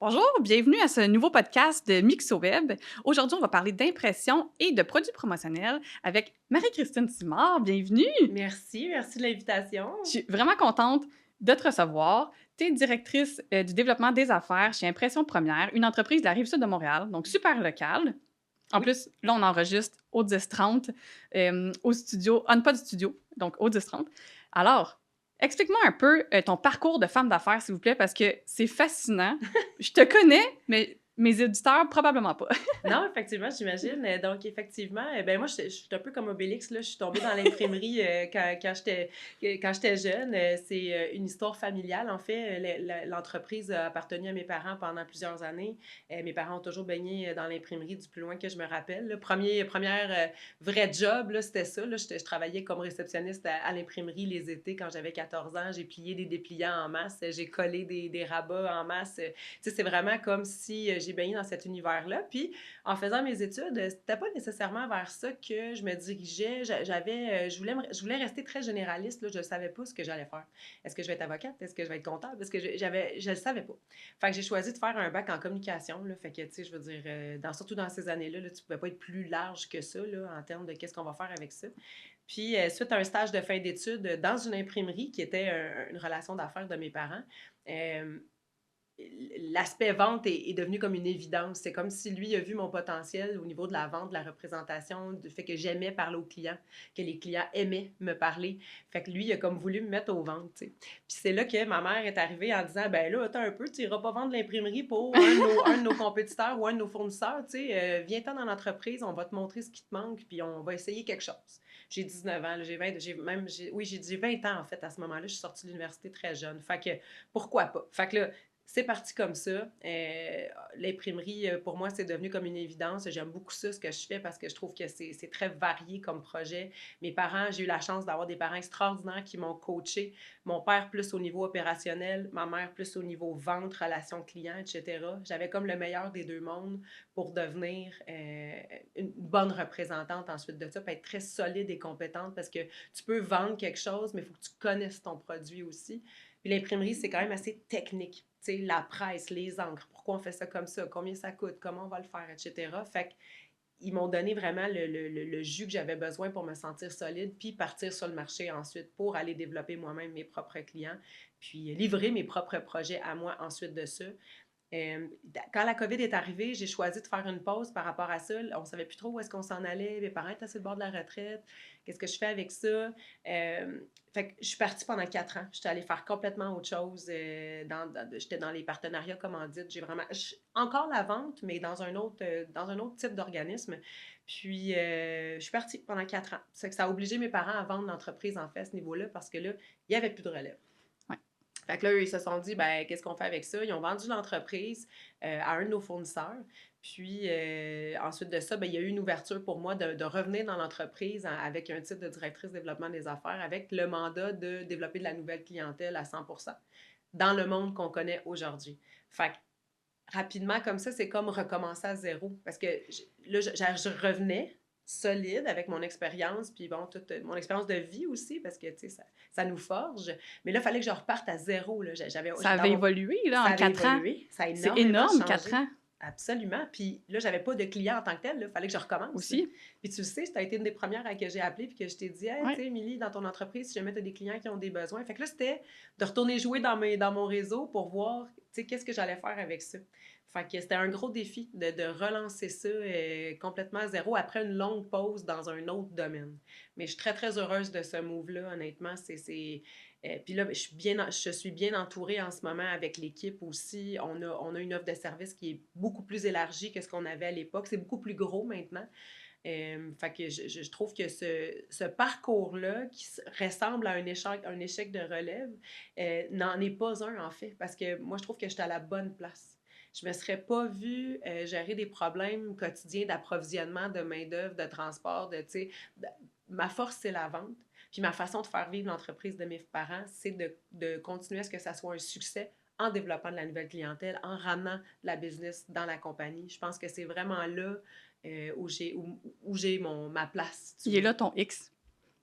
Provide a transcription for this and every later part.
Bonjour, bienvenue à ce nouveau podcast de MixoWeb. Aujourd'hui, on va parler d'impression et de produits promotionnels avec Marie-Christine Simard. Bienvenue! Merci de l'invitation. Je suis vraiment contente de te recevoir. Tu es directrice du développement des affaires chez Impression Première, une entreprise de la Rive-Sud de Montréal, donc super locale. En Oui. plus, là, on enregistre au 10-30 au studio, pas du studio, donc au 10-30. Alors, explique-moi un peu ton parcours de femme d'affaires, s'il vous plaît, parce que c'est fascinant. Je te connais, mais mes éditeurs, probablement pas. Non, effectivement, j'imagine. Donc, effectivement, ben moi, je suis un peu comme Obélix, là. Je suis tombée dans l'imprimerie quand j'étais jeune. C'est une histoire familiale. En fait, l'entreprise a appartenu à mes parents pendant plusieurs années. Mes parents ont toujours baigné dans l'imprimerie du plus loin que je me rappelle. Le première vrai job, là, c'était ça. Là. Je travaillais comme réceptionniste à l'imprimerie les étés quand j'avais 14 ans. J'ai plié des dépliants en masse. J'ai collé des rabats en masse. Tu sais, c'est vraiment comme si j'ai baigné dans cet univers-là. Puis, en faisant mes études, c'était pas nécessairement vers ça que je me dirigeais. Je voulais rester très généraliste. Là. Je ne savais pas ce que j'allais faire. Est-ce que je vais être avocate? Est-ce que je vais être comptable? Est-ce que je le savais pas. Fait que j'ai choisi de faire un bac en communication. Là. Fait que, tu sais, je veux dire, surtout dans ces années-là, là, tu pouvais pas être plus large que ça, là, en termes de qu'est-ce qu'on va faire avec ça. Puis, suite à un stage de fin d'études dans une imprimerie qui était une relation d'affaires de mes parents, euh, l'aspect vente est devenu comme une évidence. C'est comme si lui a vu mon potentiel au niveau de la vente, de la représentation, du fait que j'aimais parler aux clients, que les clients aimaient me parler. Fait que lui, il a comme voulu me mettre aux ventes, tu sais. Puis c'est là que ma mère est arrivée en disant, ben là, attends un peu, tu iras pas vendre l'imprimerie pour un de nos compétiteurs ou un de nos fournisseurs, tu sais. Viens-t'en dans l'entreprise, on va te montrer ce qui te manque, puis on va essayer quelque chose. J'ai 19 ans, là, j'ai 20 ans en fait à ce moment-là. Je suis sortie de l'université très jeune. Fait que pourquoi pas? Fait que là, c'est parti comme ça. L'imprimerie, pour moi, c'est devenu comme une évidence. J'aime beaucoup ça, ce que je fais, parce que je trouve que c'est très varié comme projet. Mes parents, j'ai eu la chance d'avoir des parents extraordinaires qui m'ont coaché. Mon père plus au niveau opérationnel, ma mère plus au niveau vente, relations clients, etc. J'avais comme le meilleur des deux mondes pour devenir une bonne représentante ensuite de ça, puis être très solide et compétente, parce que tu peux vendre quelque chose, mais il faut que tu connaisses ton produit aussi. Puis l'imprimerie, c'est quand même assez technique. Tu sais, la presse, les encres, pourquoi on fait ça comme ça, combien ça coûte, comment on va le faire, etc. Fait qu'ils m'ont donné vraiment le jus que j'avais besoin pour me sentir solide, puis partir sur le marché ensuite pour aller développer moi-même mes propres clients, puis livrer mes propres projets à moi ensuite de ça. Euh, Quand la COVID est arrivée, j'ai choisi de faire une pause par rapport à ça. On ne savait plus trop où est-ce qu'on s'en allait. Mes parents étaient sur le bord de la retraite. Qu'est-ce que je fais avec ça? Fait que je suis partie pendant 4 ans. J'étais allée faire complètement autre chose. J'étais dans les partenariats commandites. Encore la vente, mais dans un autre type d'organisme. Puis, je suis partie pendant 4 ans. C'est que ça a obligé mes parents à vendre l'entreprise, en fait, à ce niveau-là, parce que là, il n'y avait plus de relève. Ouais. Fait que là, ils se sont dit, ben, qu'est-ce qu'on fait avec ça? Ils ont vendu l'entreprise à un de nos fournisseurs. Puis ensuite de ça, ben, il y a eu une ouverture pour moi de revenir dans l'entreprise avec un titre de directrice développement des affaires, avec le mandat de développer de la nouvelle clientèle à 100% dans le monde qu'on connaît aujourd'hui. Fait que rapidement, comme ça, c'est comme recommencer à zéro. Parce que là, je revenais solide avec mon expérience, puis bon, toute mon expérience de vie aussi, parce que, tu sais, ça nous forge. Mais là, il fallait que je reparte à zéro. Là. Ça Dans avait évolué là, Ça en avait 4 ans. évolué, ça a C'est énormément énorme, 4 changé. ans Absolument. Puis là, j'avais pas de client en tant que tel. Il fallait que je recommence. Là. aussi. Puis tu le sais, tu as été une des premières à que j'ai appelé puis que je t'ai dit, hey, tu Ouais. sais, Émilie, dans ton entreprise, si jamais tu as des clients qui ont des besoins. Fait que là, c'était de retourner jouer dans mon réseau pour voir, tu sais, qu'est-ce que j'allais faire avec ça. Fait que c'était un gros défi de relancer ça complètement à zéro après une longue pause dans un autre domaine. Mais je suis très, très heureuse de ce move-là, honnêtement. Puis là, je suis bien entourée en ce moment avec l'équipe aussi. On a une offre de service qui est beaucoup plus élargie que ce qu'on avait à l'époque. C'est beaucoup plus gros maintenant. Fait que je trouve que ce parcours-là, qui ressemble à un échec de relève, n'en est pas un, en fait, parce que moi, je trouve que j'étais à la bonne place. Je ne me serais pas vue gérer des problèmes quotidiens d'approvisionnement, de main-d'œuvre, de transport, tu sais. Ma force, c'est la vente. Puis ma façon de faire vivre l'entreprise de mes parents, c'est de continuer à ce que ça soit un succès en développant de la nouvelle clientèle, en ramenant de la business dans la compagnie. Je pense que c'est vraiment là où j'ai ma place, si tu Il est veux. là ton X.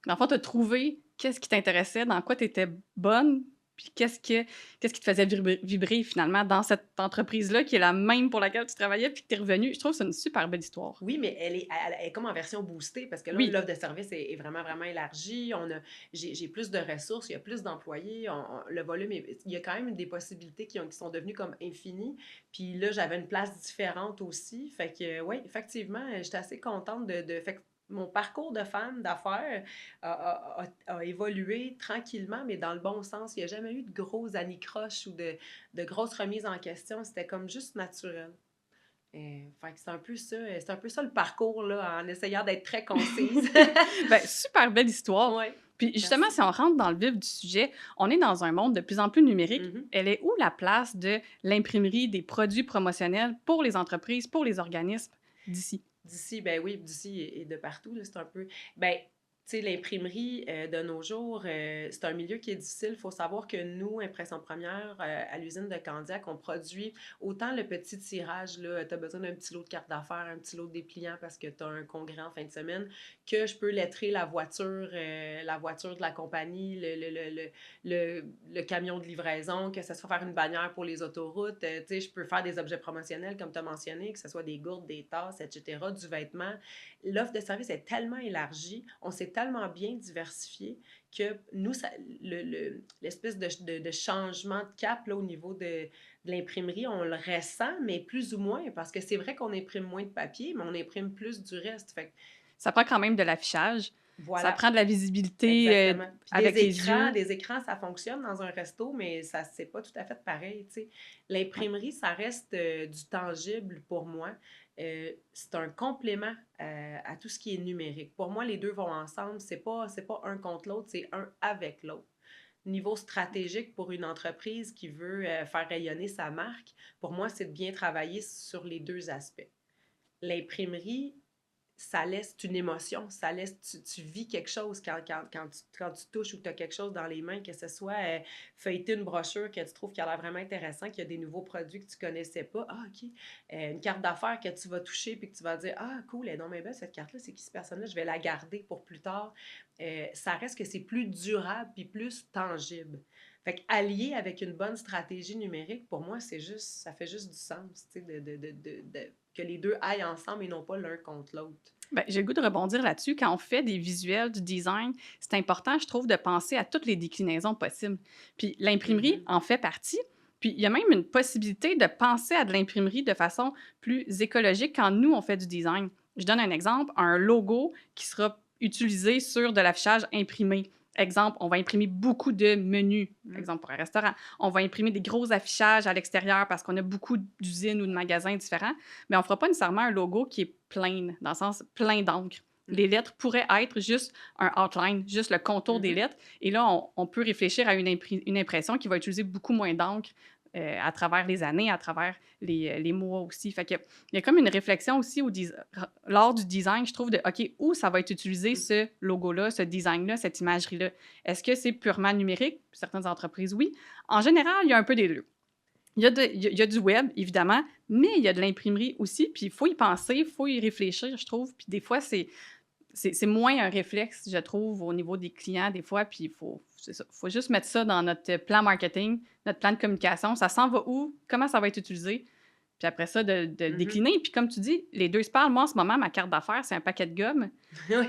Dans le fond, tu as trouvé qu'est-ce qui t'intéressait, dans quoi tu étais bonne, Puis qu'est-ce qui te faisait vibrer finalement dans cette entreprise-là qui est la même pour laquelle tu travaillais puis que tu es revenu? Je trouve que c'est une super belle histoire. Oui, mais elle est comme en version boostée parce que là, Oui. l'offre de service est vraiment, vraiment élargie. J'ai plus de ressources, il y a plus d'employés, le volume, il y a quand même des possibilités qui sont devenues comme infinies. Puis là, j'avais une place différente aussi. Fait que, oui, effectivement, j'étais assez contente fait que mon parcours de femme d'affaires a évolué tranquillement, mais dans le bon sens. Il n'y a jamais eu de gros anicroches ou de grosses remises en question. C'était comme juste naturel. Fait que c'est un peu ça le parcours, là, en essayant d'être très concise. Ben, super belle histoire. Ouais, Puis justement, merci. si on rentre dans le vif du sujet, on est dans un monde de plus en plus numérique. Mhm. Elle est où la place de l'imprimerie des produits promotionnels pour les entreprises, pour les organismes d'ici? D'ici, ben oui, d'ici et de partout, là, c'est un peu. Ben, tu sais, l'imprimerie de nos jours, c'est un milieu qui est difficile. Il faut savoir que nous, Impression Première, à l'usine de Candiac, on produit autant le petit tirage, tu as besoin d'un petit lot de carte d'affaires, un petit lot de dépliants parce que tu as un congrès en fin de semaine, que je peux lettrer la voiture de la compagnie, le camion de livraison, que ce soit faire une bannière pour les autoroutes. Tu sais, je peux faire des objets promotionnels, comme tu as mentionné, que ce soit des gourdes, des tasses, etc., du vêtement. L'offre de service est tellement élargie, on s'est tellement bien diversifié que nous, l'espèce de changement de cap là, au niveau de l'imprimerie, on le ressent, mais plus ou moins, parce que c'est vrai qu'on imprime moins de papier, mais on imprime plus du reste. Fait que, Ça prend quand même de l'affichage. Ça voilà. prend de la visibilité Exactement. Puis avec les yeux. des écrans, ça fonctionne dans un resto, mais ça c'est pas tout à fait pareil, tu sais. L'imprimerie, ça reste du tangible pour moi. C'est un complément à tout ce qui est numérique. Pour moi, les deux vont ensemble. C'est pas un contre l'autre, c'est un avec l'autre. Niveau stratégique pour une entreprise qui veut faire rayonner sa marque, pour moi, c'est de bien travailler sur les deux aspects. L'imprimerie, ça laisse une émotion, tu vis quelque chose quand tu touches ou que tu as quelque chose dans les mains, que ce soit feuilleter une brochure que tu trouves qui a l'air vraiment intéressant, qu'il y a des nouveaux produits que tu connaissais pas. Ah, OK. Une carte d'affaires que tu vas toucher puis que tu vas dire, ah, cool, elle est non, mais belle cette carte-là, c'est qui cette personne-là, je vais la garder pour plus tard. Ça reste que c'est plus durable puis plus tangible. Fait qu'allier avec une bonne stratégie numérique, pour moi, ça fait juste du sens, tu sais, que les deux aillent ensemble et non pas l'un contre l'autre. Ben, j'ai le goût de rebondir là-dessus. Quand on fait des visuels, du design, c'est important, je trouve, de penser à toutes les déclinaisons possibles. Puis l'imprimerie Mhm. en fait partie. Puis il y a même une possibilité de penser à de l'imprimerie de façon plus écologique quand nous, on fait du design. Je donne un exemple, un logo qui sera utilisé sur de l'affichage imprimé. Exemple, on va imprimer beaucoup de menus, exemple pour un restaurant. On va imprimer des gros affichages à l'extérieur parce qu'on a beaucoup d'usines ou de magasins différents, mais on ne fera pas nécessairement un logo qui est plein, dans le sens plein d'encre. Les lettres pourraient être juste un outline, juste le contour des lettres. Et là, on peut réfléchir à une impression qui va utiliser beaucoup moins d'encre à travers les années, à travers les mois aussi. Fait que, il y a comme une réflexion aussi lors du design, je trouve, de OK, où ça va être utilisé ce logo-là, ce design-là, cette imagerie-là? Est-ce que c'est purement numérique? Certaines entreprises, oui. En général, il y a un peu des deux. Il y a du web, évidemment, mais il y a de l'imprimerie aussi, puis il faut y penser, il faut y réfléchir, je trouve. Puis des fois, c'est moins un réflexe, je trouve, au niveau des clients, des fois, puis faut juste mettre ça dans notre plan marketing, notre plan de communication. Ça s'en va où? Comment ça va être utilisé? Puis après ça, de le décliner. Puis comme tu dis, les deux se parlent. Moi, en ce moment, ma carte d'affaires, c'est un paquet de gomme. Oui.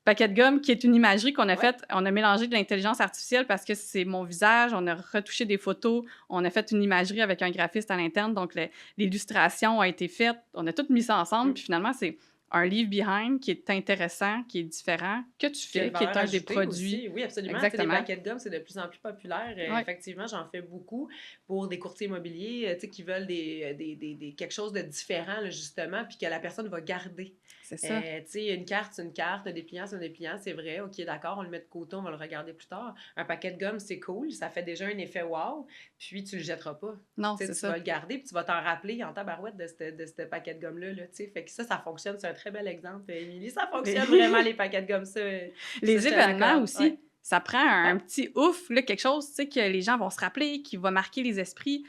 Paquet de gomme qui est une imagerie qu'on a Ouais. faite. On a mélangé de l'intelligence artificielle parce que c'est mon visage. On a retouché des photos. On a fait une imagerie avec un graphiste à l'interne. Donc, l'illustration a été faite. On a tout mis ça ensemble. Puis finalement, c'est un leave behind qui est intéressant, qui est différent, que tu fais, qui est un des produits. Aussi. Oui, absolument. Exactement. Les paquets de gomme, c'est de plus en plus populaire. Ouais. Effectivement, j'en fais beaucoup pour des courtiers immobiliers qui veulent quelque chose de différent, là, justement, puis que la personne va garder. C'est ça. Une carte, c'est une carte, un dépliant, c'est un dépliant, c'est vrai, OK, d'accord, on le met de côté, on va le regarder plus tard. Un paquet de gomme, c'est cool, ça fait déjà un effet wow, puis tu le jetteras pas. Non, c'est ça. Tu vas le garder, puis tu vas t'en rappeler en tabarouette de ce paquet de gomme-là. Là, fait que ça fonctionne, c'est un très bel exemple, Émilie. Ça fonctionne vraiment, les paquets de gomme, ça. Les ça, événements aussi, ouais. ça prend un petit ouf, là, quelque chose que les gens vont se rappeler, qui va marquer les esprits,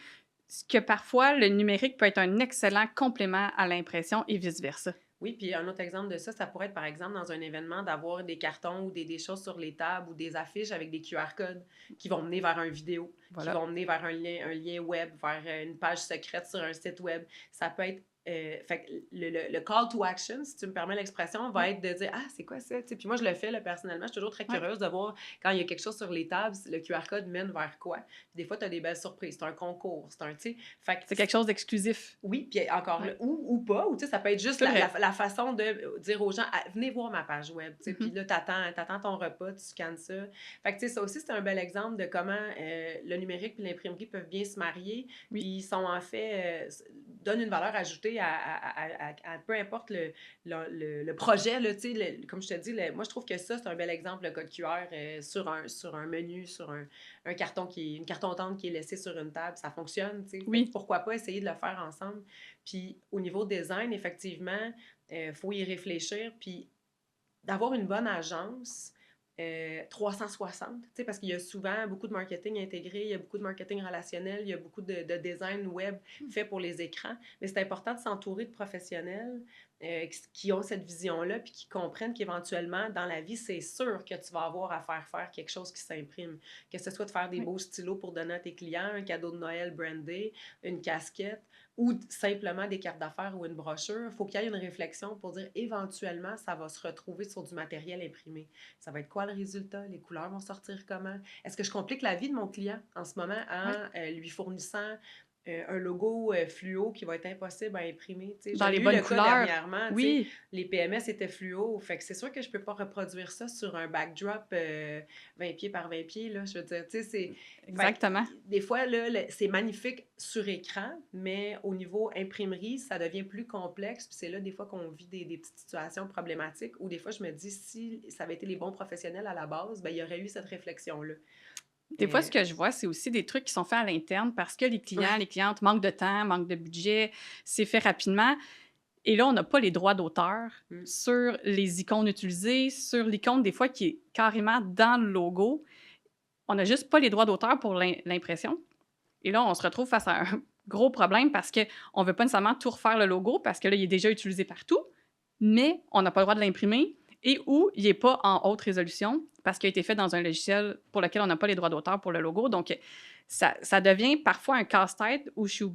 que parfois, le numérique peut être un excellent complément à l'impression et vice-versa. Oui, puis un autre exemple de ça, ça pourrait être, par exemple, dans un événement, d'avoir des cartons ou des choses sur les tables ou des affiches avec des QR codes qui vont mener vers une vidéo, qui Voilà. vont mener vers un lien web, vers une page secrète sur un site web. Ça peut être... fait que le call to action, si tu me permets l'expression, va Ouais. être de dire « Ah, c'est quoi ça? » Puis moi, je le fais là, personnellement. Je suis toujours très Ouais. curieuse de voir quand il y a quelque chose sur les tables, le QR code mène vers quoi. Puis des fois, tu as des belles surprises. C'est un concours, c'est un... tu sais. Fait que C'est quelque chose d'exclusif. oui, puis encore là, Ouais. ou pas, ou tu sais, ça peut être juste C'est vrai. la façon de dire aux gens, ah, venez voir ma page web, tu sais, puis Mhm. là, t'attends ton repas, tu scannes ça. Fait que, tu sais, ça aussi, c'est un bel exemple de comment le numérique et l'imprimerie peuvent bien se marier, puis Oui. ils sont en fait, donnent une valeur ajoutée à peu importe le projet, là, tu sais, comme je te dis, moi, je trouve que ça, c'est un bel exemple, le code QR sur un menu, sur un carton une carton-tente qui est laissé sur une table, ça fonctionne, tu sais. Fait que Oui. pourquoi pas essayer de le faire ensemble? Puis au niveau design, effectivement, faut y réfléchir, puis d'avoir une bonne agence 360, tu sais, parce qu'il y a souvent beaucoup de marketing intégré, il y a beaucoup de marketing relationnel, il y a beaucoup de design web fait pour les écrans, mais c'est important de s'entourer de professionnels qui ont cette vision-là, puis qui comprennent qu'éventuellement, dans la vie, c'est sûr que tu vas avoir à faire quelque chose qui s'imprime. Que ce soit de faire des Oui. beaux stylos pour donner à tes clients, un cadeau de Noël brandé, une casquette, ou simplement des cartes d'affaires ou une brochure. Il faut qu'il y ait une réflexion pour dire éventuellement, ça va se retrouver sur du matériel imprimé. Ça va être quoi le résultat? Les couleurs vont sortir comment? Est-ce que je complique la vie de mon client en ce moment Ouais. en lui fournissant un logo fluo qui va être impossible à imprimer? Tu sais, Dans j'avais les eu bonnes le cas couleurs. dernièrement, tu sais, Oui. les PMS étaient fluo, fait que c'est sûr que je peux pas reproduire ça sur un backdrop 20 pieds par 20 pieds, là, je veux dire, tu sais, c'est... Fait que, Exactement. des fois, là, c'est magnifique sur écran, mais au niveau imprimerie, ça devient plus complexe. Puis c'est là, des fois, qu'on vit des petites situations problématiques où, des fois, je me dis, si ça avait été les bons professionnels à la base, ben, il y aurait eu cette réflexion-là. Des fois, ce que je vois, c'est aussi des trucs qui sont faits à l'interne parce que les clients, les clientes manquent de temps, manquent de budget, c'est fait rapidement. Et là, on n'a pas les droits d'auteur Mm. sur les icônes utilisées, sur l'icône, des fois, qui est carrément dans le logo. On n'a juste pas les droits d'auteur pour l'impression. Et là, on se retrouve face à un gros problème parce qu'on ne veut pas nécessairement tout refaire le logo parce que là, il est déjà utilisé partout, mais on n'a pas le droit de l'imprimer et ou il n'est pas en haute résolution parce qu'il a été fait dans un logiciel pour lequel on n'a pas les droits d'auteur pour le logo. Donc, ça devient parfois un casse-tête où je suis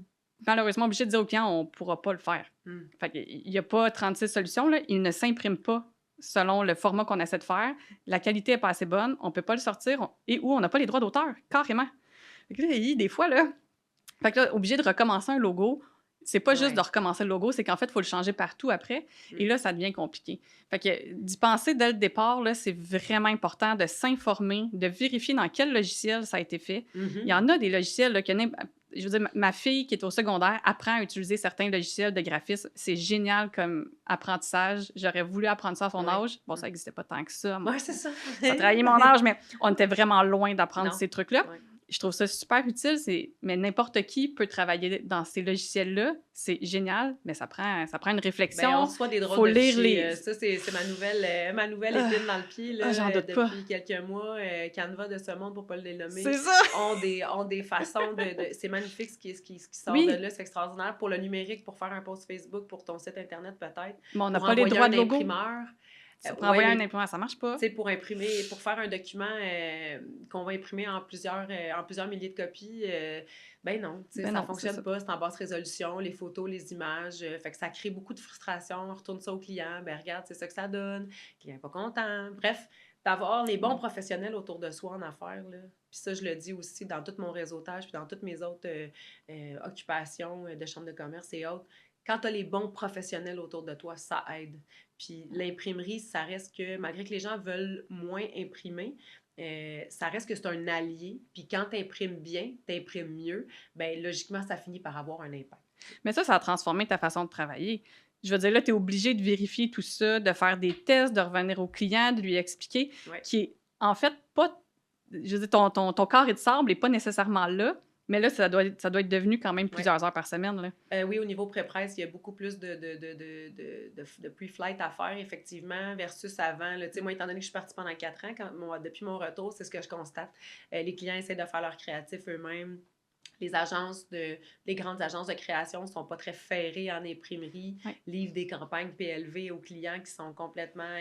malheureusement obligée de dire au client on ne pourra pas le faire. Mm. Fait qu'il n'y a pas 36 solutions, là. Il ne s'imprime pas selon le format qu'on essaie de faire. La qualité n'est pas assez bonne, on ne peut pas le sortir et ou on n'a pas les droits d'auteur, carrément. Fait que là, des fois, là, fait que là, obligé de recommencer un logo, c'est pas juste de Ouais. recommencer le logo, c'est qu'en fait, il faut le changer partout après. Mm. Et là, ça devient compliqué. Fait que d'y penser dès le départ, là, c'est vraiment important de s'informer, de vérifier dans quel logiciel ça a été fait. Mhm. Il y en a des logiciels, là, je veux dire, ma fille qui est au secondaire apprend à utiliser certains logiciels de graphisme. C'est génial comme apprentissage. J'aurais voulu apprendre ça à son Ouais. âge. Bon, ça n'existait pas tant que ça. Ouais, c'est ça. Ça a travaillé mon âge, mais on était vraiment loin d'apprendre Non. ces trucs-là. Ouais. Je trouve ça super utile, mais n'importe qui peut travailler dans ces logiciels-là. C'est génial, mais ça prend une Ben, on réflexion. reçoit des Faut drôles de lire fichiers. les... Ça, c'est ma nouvelle épine dans le pied là, j'en doute pas. depuis quelques mois. Canva de ce monde, pour ne pas les nommer, C'est ça! ont des façons de... C'est magnifique ce qui sort Oui. de là. C'est extraordinaire. Pour le numérique, pour faire un post Facebook, pour ton site Internet peut-être. Mais on n'a Pour pas les envoyer droits un de logo. imprimeur. Pour Ouais, envoyer mais un imprimeur, ça marche pas. tu sais, pour imprimer, pour faire un document qu'on va imprimer en plusieurs milliers de copies, ben non, tu sais, Ben ça non, c'est fonctionne ça. pas, c'est en basse résolution, les photos, les images, fait que ça crée beaucoup de frustration, on retourne ça au client, ben regarde, c'est ça que ça donne, le client n'est pas content, bref, d'avoir les bons professionnels autour de soi en affaires, là. Puis ça, je le dis aussi dans tout mon réseautage, puis dans toutes mes autres occupations de chambre de commerce et autres, quand tu as les bons professionnels autour de toi, ça aide. Puis l'imprimerie, ça reste que, malgré que les gens veulent moins imprimer, ça reste que c'est un allié. Puis quand tu imprimes bien, tu imprimes mieux, bien logiquement, ça finit par avoir un impact. Mais ça a transformé ta façon de travailler. Je veux dire, là, tu es obligé de vérifier tout ça, de faire des tests, de revenir au client, de lui expliquer, Ouais. qui est en fait pas... Je veux dire, ton carré de sable n'est pas nécessairement là, mais là, ça doit être devenu quand même plusieurs heures par semaine. Là. Oui, au niveau pré-presse, il y a beaucoup plus de pre-flight à faire, effectivement, versus avant. Là. Moi, étant donné que je suis partie pendant 4 ans, depuis mon retour, c'est ce que je constate. Les clients essaient de faire leur créatif eux-mêmes. Les grandes agences de création ne sont pas très ferrées en imprimerie, Ouais. livrent des campagnes PLV aux clients qui sont complètement...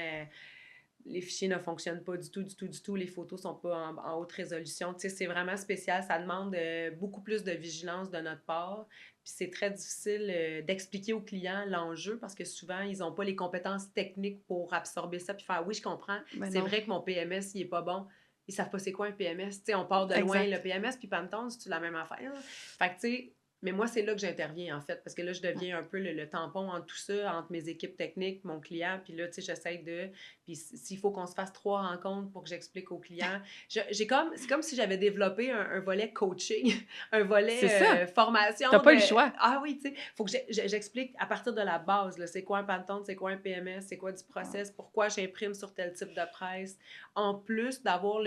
les fichiers ne fonctionnent pas du tout, du tout, du tout. Les photos ne sont pas en haute résolution. Tu sais, c'est vraiment spécial. Ça demande beaucoup plus de vigilance de notre part. Puis c'est très difficile d'expliquer aux clients l'enjeu parce que souvent, ils n'ont pas les compétences techniques pour absorber ça puis faire « Oui, je comprends. Ben C'est non. vrai que mon PMS, il n'est pas bon. » Ils savent pas c'est quoi un PMS. Tu sais, on part de loin, Exact. le PMS puis Pantone, c'est la même affaire. Fait que, tu sais, mais moi, c'est là que j'interviens, en fait, parce que là, je Ouais. deviens un peu le tampon entre tout ça, entre mes équipes techniques, mon client, puis là, tu sais, j'essaie de... Puis s'il faut qu'on se fasse 3 rencontres pour que j'explique aux clients, c'est comme si j'avais développé un volet coaching, un C'est volet ça. formation T'as pas de... eu le choix. Ah oui, tu sais, faut que j'explique à partir de la base, là, c'est quoi un Pantone, c'est quoi un PMS, c'est quoi du Ouais. process, pourquoi j'imprime sur tel type de presse, en plus d'avoir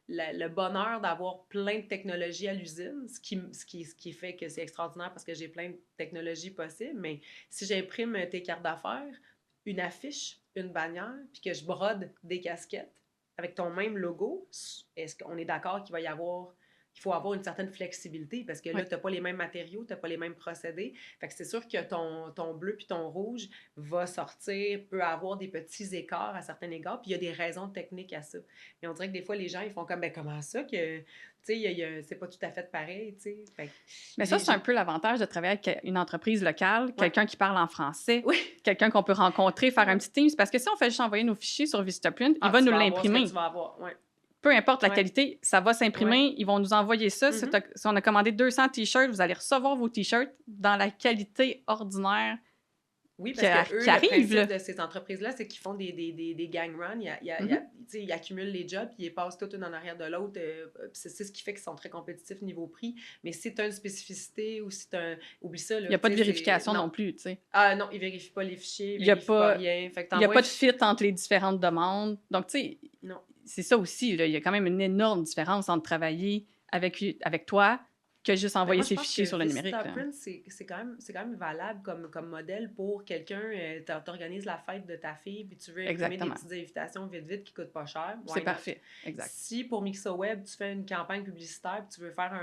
le bonheur d'avoir plein de technologies à l'usine, ce qui fait que c'est extraordinaire parce que j'ai plein de technologies possibles. Mais si j'imprime tes cartes d'affaires, une affiche, une bannière, puis que je brode des casquettes avec ton même logo, est-ce qu'on est d'accord qu'il faut avoir une certaine flexibilité parce que là, Ouais. tu n'as pas les mêmes matériaux, tu n'as pas les mêmes procédés. Fait que c'est sûr que ton bleu puis ton rouge va sortir, peut avoir des petits écarts à certains égards, puis il y a des raisons techniques à ça. Mais on dirait que des fois, les gens, ils font comme, ben comment ça que, tu sais, c'est pas tout à fait pareil, tu sais. Fait que Mais ça, c'est un peu l'avantage de travailler avec une entreprise locale, Ouais. quelqu'un qui parle en français, Oui. quelqu'un qu'on peut rencontrer, faire un Ouais. petit Teams. Parce que si on fait juste envoyer nos fichiers sur Vistaprint, il va Tu nous vas avoir ce que l'imprimer. tu vas avoir, ouais. Peu importe la Ouais. qualité, ça va s'imprimer. Ouais. Ils vont nous envoyer ça. Si on a commandé 200 T-shirts, vous allez recevoir vos T-shirts dans la qualité ordinaire Oui, qui, parce que eux, qui le arrive. principe Là. de ces entreprises-là, c'est qu'ils font des gang runs. Mhm. Ils accumulent les jobs, puis ils les passent tout une en arrière de l'autre. C'est ce qui fait qu'ils sont très compétitifs niveau prix. Mais si tu as une spécificité ou si tu as oublie ça. Là, Il n'y a pas de tu sais, vérification non plus. T'sais. Ah non, ils vérifient pas les fichiers, ils Il n'y a vérifient pas pas, rien. Fait que il y a t'envoies... pas de fit entre les différentes demandes. Donc, tu sais, Non. c'est ça aussi. Là. Il y a quand même une énorme différence entre travailler avec toi que juste Mais envoyer moi, je ses pense fichiers que sur le numérique. Là. Vistaprint, c'est quand même valable comme modèle pour quelqu'un. T'organises la fête de ta fille, puis tu veux imprimer des Exactement. petites invitations vite, vite qui coûtent pas cher. C'est Why not? parfait. Exact. Si pour MixoWeb, tu fais une campagne publicitaire, puis tu veux faire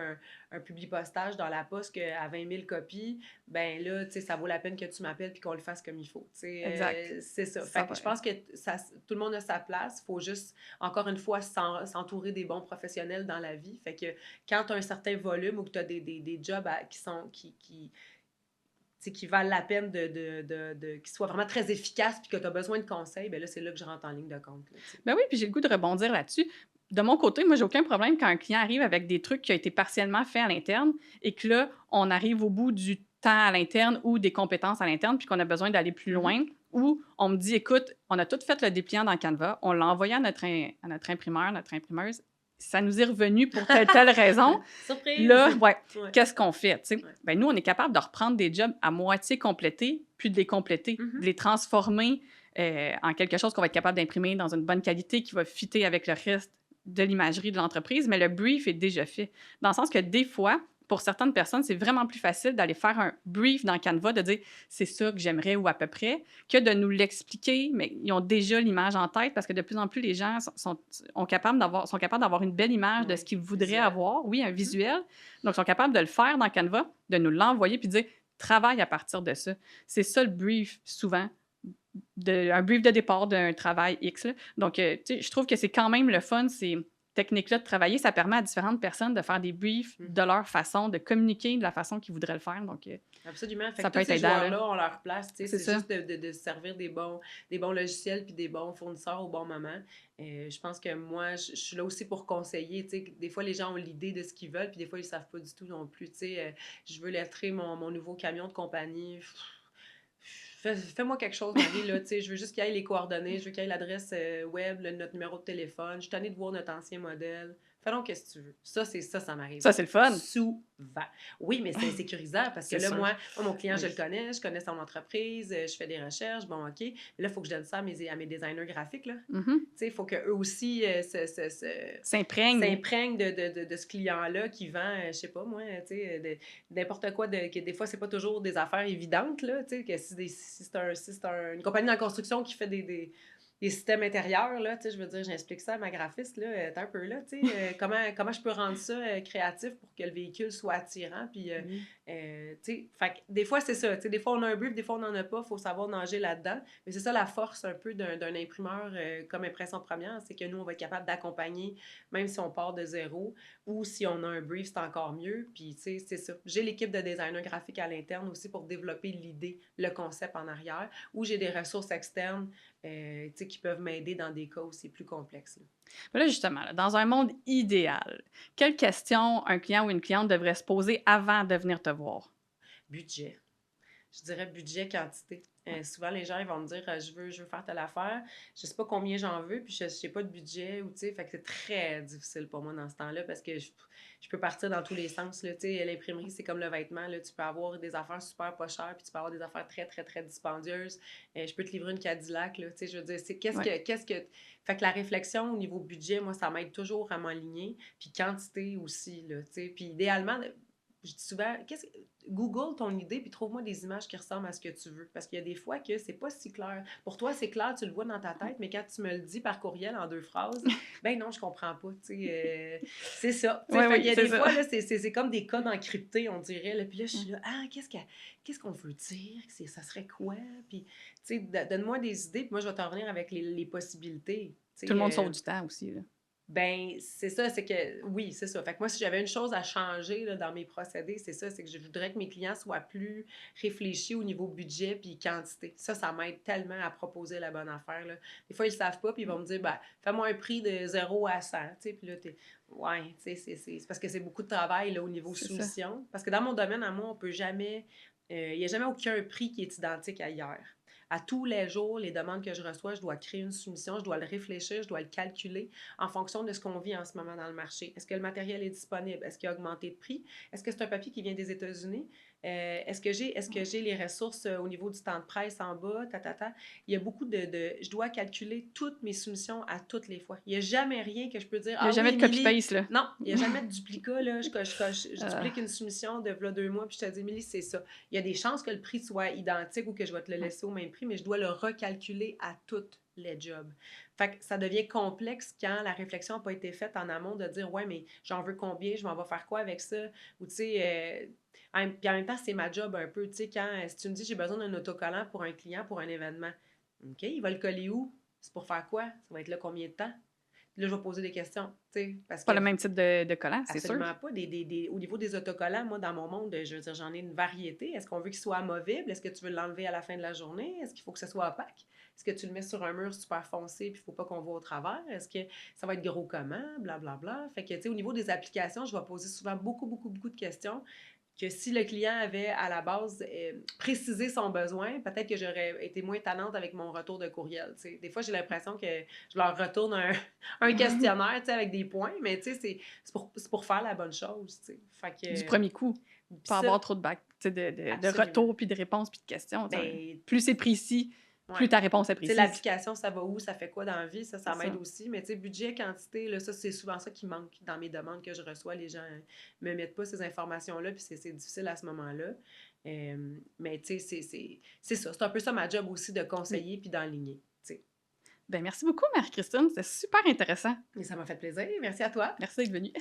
un publi-postage dans la poste à 20 000 copies, ben là, tu sais, ça vaut la peine que tu m'appelles puis qu'on le fasse comme il faut. Exact. C'est ça. Ça Fait que va. je pense que tout le monde a sa place. Il faut juste, encore une fois, s'entourer des bons professionnels dans la vie. Fait que quand tu as un certain volume ou que tu as des jobs qui valent la peine qu'ils soient vraiment très efficaces puis que tu as besoin de conseils, ben là, c'est là que je rentre en ligne de compte. Là, Ben oui, puis j'ai le goût de rebondir là-dessus. De mon côté, moi, j'ai aucun problème quand un client arrive avec des trucs qui ont été partiellement faits à l'interne et que là, on arrive au bout du temps à l'interne ou des compétences à l'interne puis qu'on a besoin d'aller plus loin. Ou on me dit, écoute, on a tout fait le dépliant dans Canva, on l'a envoyé à notre imprimeur, notre imprimeuse, ça nous est revenu pour telle raison. Surprise! Là, Ouais. qu'est-ce qu'on fait? Tu sais? Ouais. Ben, nous, on est capable de reprendre des jobs à moitié complétés, puis de les compléter, de les transformer en quelque chose qu'on va être capable d'imprimer dans une bonne qualité qui va fitter avec le reste de l'imagerie de l'entreprise, mais le brief est déjà fait. Dans le sens que des fois, pour certaines personnes, c'est vraiment plus facile d'aller faire un brief dans Canva, de dire c'est ça que j'aimerais ou à peu près, que de nous l'expliquer, mais ils ont déjà l'image en tête parce que de plus en plus, les gens sont capables d'avoir une belle image de ce qu'ils voudraient avoir. Oui, un visuel. Donc, ils sont capables de le faire dans Canva, de nous l'envoyer puis de dire travaille à partir de ça. C'est ça le brief, souvent. Un brief de départ d'un travail X. Là. Donc, je trouve que c'est quand même le fun, ces techniques-là de travailler. Ça permet à différentes personnes de faire des briefs de leur façon, de communiquer de la façon qu'ils voudraient le faire. Donc, absolument. Fait ça que peut tous être ces aidant. joueurs-là ont leur place. C'est ça. juste de servir des bons logiciels puis des bons fournisseurs au bon moment. Je pense que moi, je suis là aussi pour conseiller. Des fois, les gens ont l'idée de ce qu'ils veulent, puis des fois, ils ne savent pas du tout non plus. Je veux lettrer mon nouveau camion de compagnie. Fais-moi quelque chose, Marie, là, je veux juste qu'il y ait les coordonnées, je veux qu'il y ait l'adresse web, notre numéro de téléphone, je suis tannée de voir notre ancien modèle. Fais donc qu'est-ce que tu veux. Ça m'arrive. Ça, c'est le fun. Souvent. Oui, mais c'est insécurisant parce que là, sûr. moi, mon client, je le connais, je connais son entreprise, je fais des recherches, bon, OK. Mais là, il faut que je donne ça à mes designers graphiques, là. Il faut qu'eux aussi s'imprègnent de ce client-là qui vend, je sais pas moi, n'importe quoi, que des fois, c'est pas toujours des affaires évidentes, là, que si c'est une compagnie de construction qui fait les systèmes intérieurs, là, tu sais, je veux dire, j'explique ça à ma graphiste, là, t'as un peu là, tu sais, comment je peux rendre ça créatif pour que le véhicule soit attirant, puis, Oui. tu sais, fait que des fois, c'est ça, tu sais, des fois, on a un brief, des fois, on n'en a pas, il faut savoir nager là-dedans, mais c'est ça la force un peu d'un imprimeur comme impression première, c'est que nous, on va être capable d'accompagner, même si on part de zéro, ou si on a un brief, c'est encore mieux, puis, tu sais, c'est ça. J'ai l'équipe de designer graphique à l'interne aussi pour développer l'idée, le concept en arrière, ou j'ai des ressources externes tu sais, qui peuvent m'aider dans des cas aussi plus complexes. Là. Mais là, justement, là, dans un monde idéal, quelles questions un client ou une cliente devrait se poser avant de venir te voir? Budget. Je dirais budget, quantité. Ouais. Souvent, les gens ils vont me dire je veux faire telle affaire, je sais pas combien j'en veux, puis je sais pas de budget, ou tu sais, fait que c'est très difficile pour moi dans ce temps-là parce que je peux partir dans tous les sens. Là, tu sais, l'imprimerie, c'est comme le vêtement. Là, tu peux avoir des affaires super pas chères, puis tu peux avoir des affaires très, très, très dispendieuses. Je peux te livrer une Cadillac. Là, tu sais, je veux dire, c'est Ouais. qu'est-ce que. Fait que la réflexion au niveau budget, moi, ça m'aide toujours à m'aligner, puis quantité aussi. Là, tu sais, puis idéalement, je dis souvent, Google ton idée puis trouve-moi des images qui ressemblent à ce que tu veux. Parce qu'il y a des fois que c'est pas si clair. Pour toi, c'est clair, tu le vois dans ta tête, mais quand tu me le dis par courriel en 2 phrases, ben non, je comprends pas. C'est ça. Oui, Fait qu'il oui, y a c'est des ça. fois, là, c'est comme des codes encryptés, on dirait. Là, puis là, je suis là, qu'est-ce qu'on veut dire? Ça serait quoi? Puis, donne-moi des idées, puis moi, je vais t'en revenir avec les possibilités. Tout le monde sauve du temps aussi, là. Ben, c'est ça, c'est que oui, c'est ça. Fait que moi, si j'avais une chose à changer là, dans mes procédés, c'est ça, c'est que je voudrais que mes clients soient plus réfléchis au niveau budget puis quantité. Ça m'aide tellement à proposer la bonne affaire. Là. Des fois, ils le savent pas, puis ils vont me dire, ben, fais-moi un prix de 0 à 100. Tu sais, puis là, ouais, tu sais, c'est parce que c'est beaucoup de travail là, au niveau C'est ça. soumission. Parce que dans mon domaine, à moi, on peut jamais, il n'y a jamais aucun prix qui est identique à hier. À tous les jours, les demandes que je reçois, je dois créer une soumission, je dois le réfléchir, je dois le calculer en fonction de ce qu'on vit en ce moment dans le marché. Est-ce que le matériel est disponible? Est-ce qu'il a augmenté de prix? Est-ce que c'est un papier qui vient des États-Unis? Est-ce que j'ai les ressources au niveau du temps de presse en bas? Il y a beaucoup je dois calculer toutes mes soumissions à toutes les fois. Il n'y a jamais rien que je peux dire, Il n'y a ah oui, jamais de Émilie, copy-paste, là. non, il n'y a jamais de duplicat. Là. Je Euh, duplique une soumission de là 2 mois, puis je te dis, Émilie, c'est ça. Il y a des chances que le prix soit identique ou que je vais te le ouais. laisser au même prix, mais je dois le recalculer à toutes les jobs. Fait que ça devient complexe quand la réflexion n'a pas été faite en amont de dire, ouais, mais j'en veux combien, je m'en vais faire quoi avec ça? Ou tu sais, puis en même temps, c'est ma job un peu. Tu sais, si tu me dis, j'ai besoin d'un autocollant pour un client, pour un événement, OK, il va le coller où? C'est pour faire quoi? Ça va être là combien de temps? Là, je vais poser des questions, tu sais, parce Pas que le même type de collant, c'est sûr. absolument pas. Au niveau des autocollants, moi, dans mon monde, je veux dire, j'en ai une variété. Est-ce qu'on veut qu'il soit amovible? Est-ce que tu veux l'enlever à la fin de la journée? Est-ce qu'il faut que ce soit opaque? Est-ce que tu le mets sur un mur super foncé puis il ne faut pas qu'on voit au travers? Est-ce que ça va être gros comment? Blablabla. Bla, bla. Fait que, tu sais, au niveau des applications, je vais poser souvent beaucoup, beaucoup, beaucoup de questions que si le client avait à la base précisé son besoin, peut-être que j'aurais été moins tannante avec mon retour de courriel. T'sais. Des fois, j'ai l'impression que je leur retourne un questionnaire avec des points, mais c'est pour faire la bonne chose. Fait Du que, premier coup. Pas ça, avoir trop de bac, tu sais, de absolument. retours, puis de réponses, puis de questions. Tu sais. Ben, Plus c'est précis, plus ouais. ta réponse est Tu sais, précise. l'application, ça va où, ça fait quoi dans la vie, ça C'est m'aide ça. aussi. Mais tu sais, budget, quantité, là, ça, c'est souvent ça qui manque dans mes demandes que je reçois. Les gens me mettent pas ces informations-là, puis c'est difficile à ce moment-là. Mais tu sais, c'est ça. C'est un peu ça ma job aussi de Oui. conseiller puis d'enligner. Tu sais. Ben, merci beaucoup, Marie-Christine. C'était super intéressant. Et ça m'a fait plaisir. Merci à toi. Merci d'être venue.